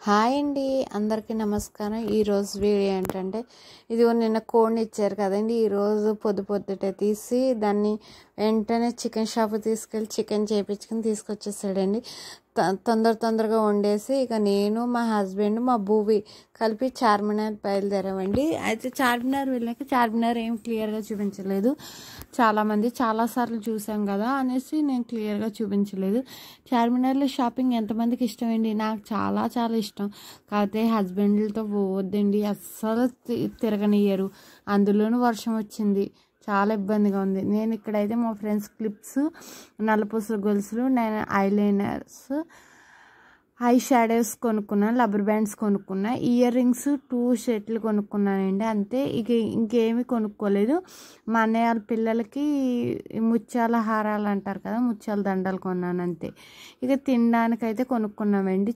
Hi అండి, అందరికీ నమస్కారం. ఈరోజు వీడియో ఏంటంటే, ఇదిగో నిన్న కోడిని ఇచ్చారు కదండి. ఈరోజు పొద్దుటే తీసి దాన్ని వెంటనే చికెన్ షాప్ తీసుకెళ్ళి చికెన్ చేయించుకుని తీసుకొచ్చేసాడండి. తొందరగా వండేసి ఇక నేను, మా హస్బెండ్, మా భూవి కలిపి చార్మినార్ బయలుదేరామండి. అయితే చార్మినార్ వెళ్ళాక చార్మినార్ ఏం క్లియర్గా చూపించలేదు. చాలామంది చాలాసార్లు చూసాం కదా అనేసి నేను క్లియర్గా చూపించలేదు. చార్మినార్లో షాపింగ్ ఎంతమందికి ఇష్టమండి? నాకు చాలా ఇష్టం. కాకపోతే హస్బెండ్లతో పోవద్దండి, అస్సలు తిరగనియ్యరు. అందులోనూ వర్షం వచ్చింది, చాలా ఇబ్బందిగా ఉంది. నేను ఇక్కడైతే మా ఫ్రెండ్స్ క్లిప్స్, నల్లపూసల గొలుసులు, నేను ఐలైనర్స్, ఐ షాడోస్ కొనుక్కున్నాను, రబ్బర్ బ్యాండ్స్ కొనుక్కున్నా, ఇయర్ రింగ్స్ 2 సెట్లు కొనుక్కున్నానండి. అంతే, ఇక ఇంకేమీ కొనుక్కోలేదు. మా అన్నయ్య వాళ్ళ పిల్లలకి ముత్యాల హారాలు అంటారు కదా, ముత్యాల దండలు కొన్నాను అంతే. ఇక తినడానికైతే కొనుక్కున్నామండి.